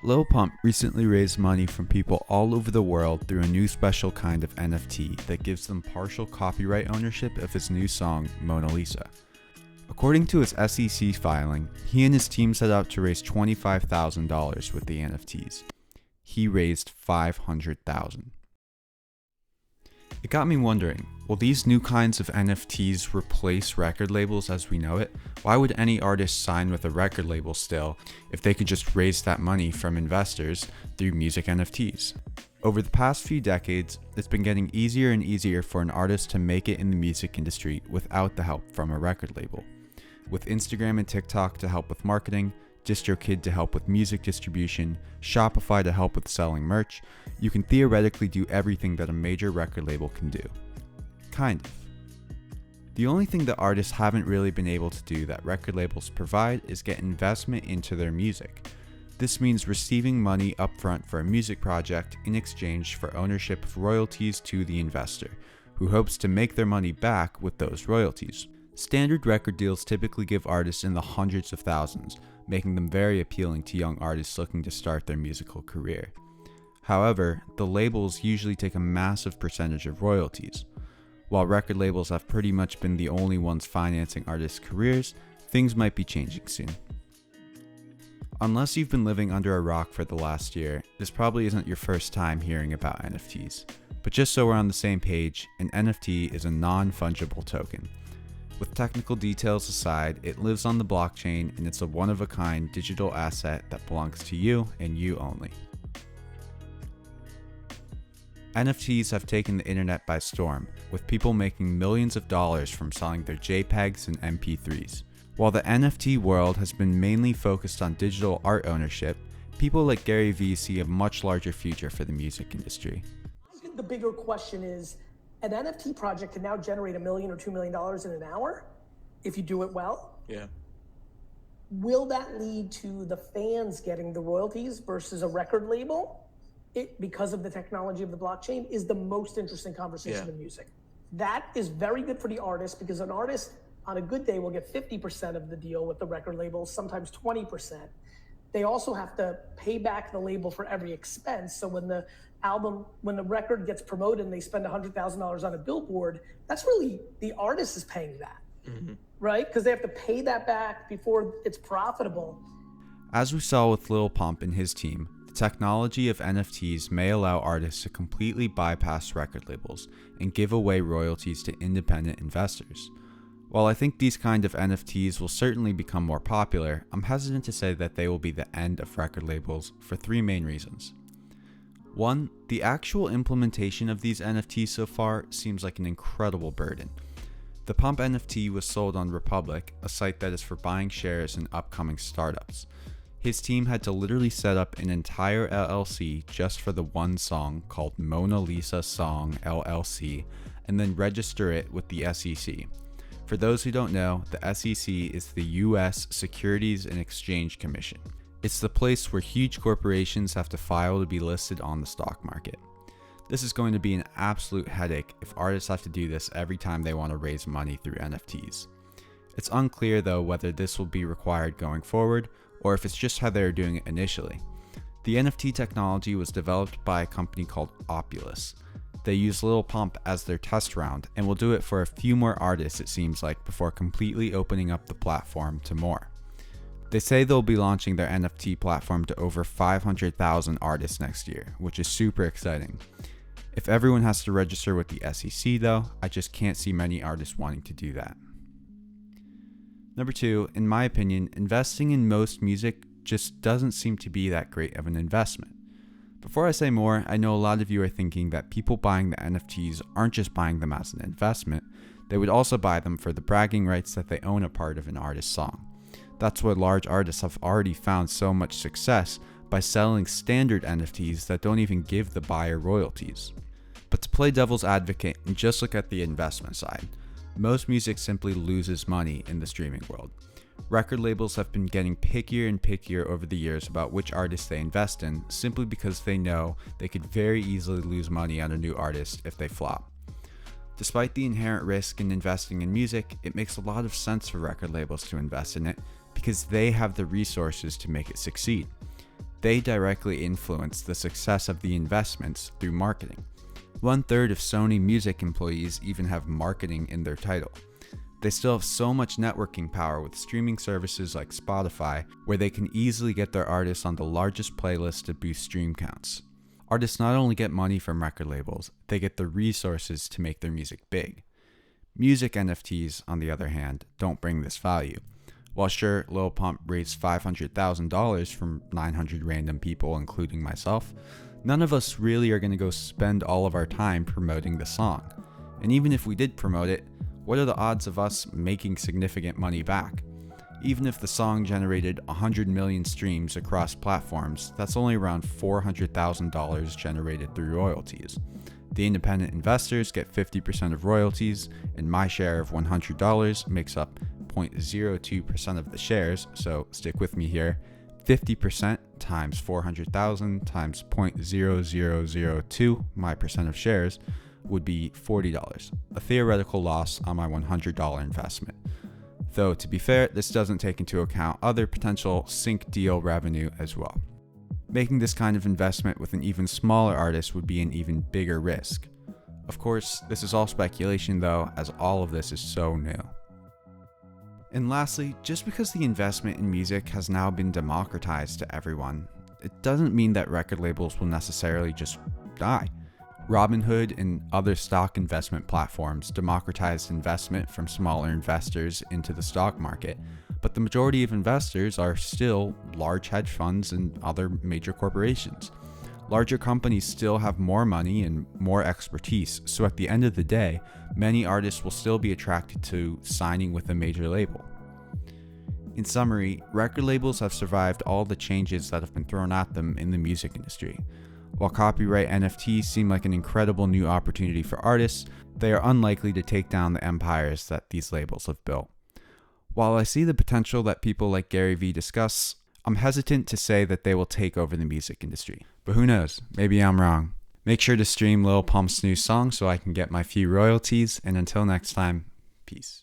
Lil Pump recently raised money from people all over the world through a new special kind of NFT that gives them partial copyright ownership of his new song, Mona Lisa. According to his SEC filing, he and his team set out to raise $25,000 with the NFTs. He raised $500,000. It got me wondering, will these new kinds of NFTs replace record labels as we know it? Why would any artist sign with a record label still if they could just raise that money from investors through music NFTs? Over the past few decades, it's been getting easier and easier for an artist to make it in the music industry without the help from a record label. With Instagram and TikTok to help with marketing, DistroKid to help with music distribution, Shopify to help with selling merch, you can theoretically do everything that a major record label can do. Kind of. The only thing that artists haven't really been able to do that record labels provide is get investment into their music. This means receiving money upfront for a music project in exchange for ownership of royalties to the investor, who hopes to make their money back with those royalties. Standard record deals typically give artists in the hundreds of thousands, making them very appealing to young artists looking to start their musical career. However, the labels usually take a massive percentage of royalties. While record labels have pretty much been the only ones financing artists' careers, things might be changing soon. Unless you've been living under a rock for the last year, this probably isn't your first time hearing about NFTs. But just so we're on the same page, an NFT is a non-fungible token. With technical details aside, it lives on the blockchain and it's a one-of-a-kind digital asset that belongs to you and you only. NFTs have taken the internet by storm, with people making millions of dollars from selling their JPEGs and MP3s. While the NFT world has been mainly focused on digital art ownership, people like Gary Vee see a much larger future for the music industry. I think the bigger question is, an NFT project can now generate $1 million or $2 million in an hour if you do it well. Yeah. Will that lead to the fans getting the royalties versus a record label? It, because of the technology of the blockchain, is the most interesting conversation in music. That is very good for the artist, because an artist on a good day will get 50% of the deal with the record label, sometimes 20%. They also have to pay back the label for every expense. So when the record gets promoted and they spend $100,000 on a billboard, that's really, the artist is paying that, right? Because they have to pay that back before it's profitable. As we saw with Lil Pump and his team, the technology of NFTs may allow artists to completely bypass record labels and give away royalties to independent investors. While I think these kind of NFTs will certainly become more popular, I'm hesitant to say that they will be the end of record labels for three main reasons. One, the actual implementation of these NFTs so far seems like an incredible burden. The Pump NFT was sold on Republic, a site that is for buying shares in upcoming startups. His team had to literally set up an entire LLC just for the one song called Mona Lisa Song LLC, and then register it with the SEC. For those who don't know, the SEC is the US Securities and Exchange Commission. It's the place where huge corporations have to file to be listed on the stock market. This is going to be an absolute headache if artists have to do this every time they want to raise money through NFTs. It's unclear though whether this will be required going forward, or if it's just how they were doing it initially. The NFT technology was developed by a company called Opulus. They use Lil Pump as their test round and will do it for a few more artists, it seems like, before completely opening up the platform to more. They say they'll be launching their NFT platform to over 500,000 artists next year, which is super exciting. If everyone has to register with the SEC though, I just can't see many artists wanting to do that. Number two, in my opinion, investing in most music just doesn't seem to be that great of an investment. Before I say more, I know a lot of you are thinking that people buying the NFTs aren't just buying them as an investment, they would also buy them for the bragging rights that they own a part of an artist's song. That's why large artists have already found so much success by selling standard NFTs that don't even give the buyer royalties. But to play devil's advocate and just look at the investment side, most music simply loses money in the streaming world. Record labels have been getting pickier and pickier over the years about which artists they invest in, simply because they know they could very easily lose money on a new artist if they flop. Despite the inherent risk in investing in music, it makes a lot of sense for record labels to invest in it because they have the resources to make it succeed. They directly influence the success of the investments through marketing. 1/3 of Sony Music employees even have marketing in their title. They still have so much networking power with streaming services like Spotify, where they can easily get their artists on the largest playlist to boost stream counts. Artists not only get money from record labels, they get the resources to make their music big. Music NFTs, on the other hand, don't bring this value. While sure, Lil Pump raised $500,000 from 900 random people, including myself, none of us really are going to go spend all of our time promoting the song. And even if we did promote it, what are the odds of us making significant money back? Even if the song generated 100 million streams across platforms, that's only around $400,000 generated through royalties. The independent investors get 50% of royalties, and my share of $100 makes up 0.02% of the shares, so stick with me here. 50% times 400,000 times 0.0002, my percent of shares, would be $40, a theoretical loss on my $100 investment. Though, to be fair, this doesn't take into account other potential sync deal revenue as well. Making this kind of investment with an even smaller artist would be an even bigger risk. Of course, this is all speculation though, as all of this is so new. And lastly, just because the investment in music has now been democratized to everyone, it doesn't mean that record labels will necessarily just die. Robinhood and other stock investment platforms democratized investment from smaller investors into the stock market, but the majority of investors are still large hedge funds and other major corporations. Larger companies still have more money and more expertise, so at the end of the day, many artists will still be attracted to signing with a major label. In summary, record labels have survived all the changes that have been thrown at them in the music industry. While copyright NFTs seem like an incredible new opportunity for artists, they are unlikely to take down the empires that these labels have built. While I see the potential that people like Gary Vee discuss, I'm hesitant to say that they will take over the music industry. But who knows, maybe I'm wrong. Make sure to stream Lil Pump's new song so I can get my few royalties, and until next time, peace.